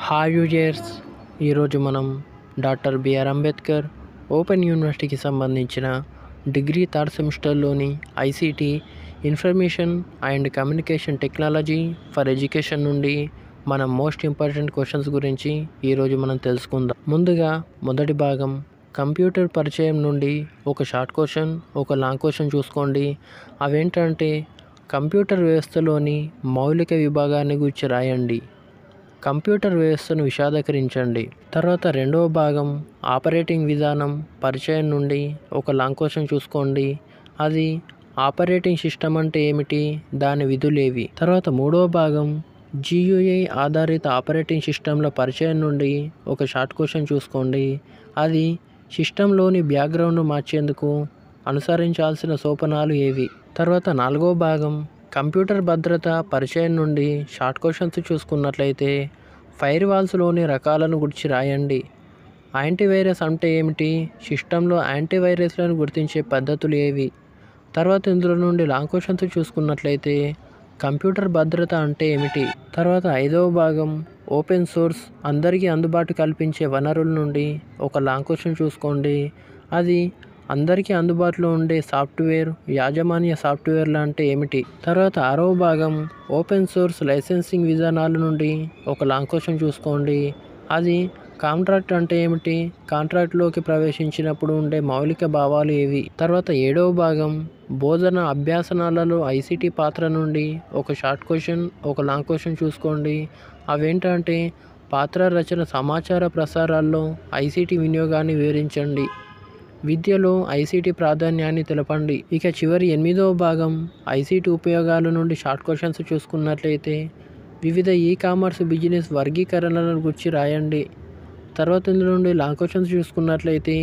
Hi users, ఈరోజు మనం doctor BR Ambedkar open యూనివర్సిటీకి సంబంధించిన డిగ్రీ థర్డ్ సెమిస్టర్లోని ICT information and communication technology for education నుండి మనం మోస్ట్ ఇంపార్టెంట్ క్వశ్చన్స్ గురించి ఈరోజు మనం తెలుసుకుందాం. ముందుగా మొదటి భాగం కంప్యూటర్ పరిచయం నుండి ఒక షార్ట్ క్వశ్చన్, ఒక లాంగ్ క్వశ్చన్ చూసుకోండి. అవేంటంటే కంప్యూటర్ వ్యవస్థలోని మౌలిక విభాగాన్ని గురించి రాయండి. కంప్యూటర్ వ్యవస్థను విశదీకరించండి. తర్వాత రెండవ భాగం ఆపరేటింగ్ విధానం పరిచయం నుండి ఒక లాంగ్ క్వశ్చన్ చూసుకోండి. అది ఆపరేటింగ్ సిస్టమ్ అంటే ఏమిటి, దాని విధులేవి. తర్వాత మూడవ భాగం GUI ఆధారిత ఆపరేటింగ్ సిస్టంల పరిచయం నుండి ఒక షార్ట్ క్వశ్చన్ చూసుకోండి. అది సిస్టంలోని బ్యాక్గ్రౌండ్ను మార్చేందుకు అనుసరించాల్సిన సోపానాలు ఏవి. తర్వాత నాలుగవ భాగం కంప్యూటర్ భద్రత పరిచయం నుండి షార్ట్ క్వశ్చన్స్ చూసుకున్నట్లయితే ఫైర్ వాల్స్లోని రకాలను గురించి రాయండి. యాంటీవైరస్ అంటే ఏమిటి, సిస్టంలో యాంటీవైరస్లను గుర్తించే పద్ధతులు ఏవి. తర్వాత ఇందులో నుండి లాంగ్ క్వశ్చన్స్ చూసుకున్నట్లయితే కంప్యూటర్ భద్రత అంటే ఏమిటి. తర్వాత ఐదవ భాగం ఓపెన్ సోర్స్ అందరికీ అందుబాటు కల్పించే వనరుల నుండి ఒక లాంగ్ క్వశ్చన్ చూసుకోండి. అది అందరికీ అందుబాటులో ఉండే సాఫ్ట్వేర్, యాజమాన్య సాఫ్ట్వేర్లు అంటే ఏమిటి. తర్వాత ఆరవ భాగం ఓపెన్ సోర్స్ లైసెన్సింగ్ విధానాల నుండి ఒక లాంగ్ క్వశ్చన్ చూసుకోండి. అది కాంట్రాక్ట్ అంటే ఏమిటి, కాంట్రాక్ట్లోకి ప్రవేశించినప్పుడు ఉండే మౌలిక భావాలు ఏవి. తర్వాత ఏడవ భాగం బోధన అభ్యాసనాలలో ఐసీటీ పాత్ర నుండి ఒక షార్ట్ క్వశ్చన్, ఒక లాంగ్ క్వశ్చన్ చూసుకోండి. అవేంటంటే పాత్ర రచన, సమాచార ప్రసారాల్లో ఐసీటీ వినియోగాన్ని వివరించండి. విద్యలో ఐసీటీ ప్రాధాన్యాన్ని తెలపండి. ఇక చివరి ఎనిమిదవ భాగం ఐసీటీ ఉపయోగాల నుండి షార్ట్ క్వశ్చన్స్ చూసుకున్నట్లయితే వివిధ కామర్స్ బిజినెస్ వర్గీకరణలను గురించి రాయండి. తర్వాత ఇందులో నుండి లాంగ్ క్వశ్చన్స్ చూసుకున్నట్లయితే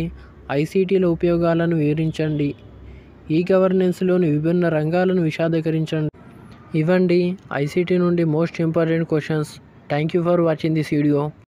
ఐసీటీల ఉపయోగాలను వివరించండి. గవర్నెన్స్లోని విభిన్న రంగాలను విశదీకరించండి. ఇవ్వండి ఐసీటీ నుండి most important questions. Thank you for watching this video.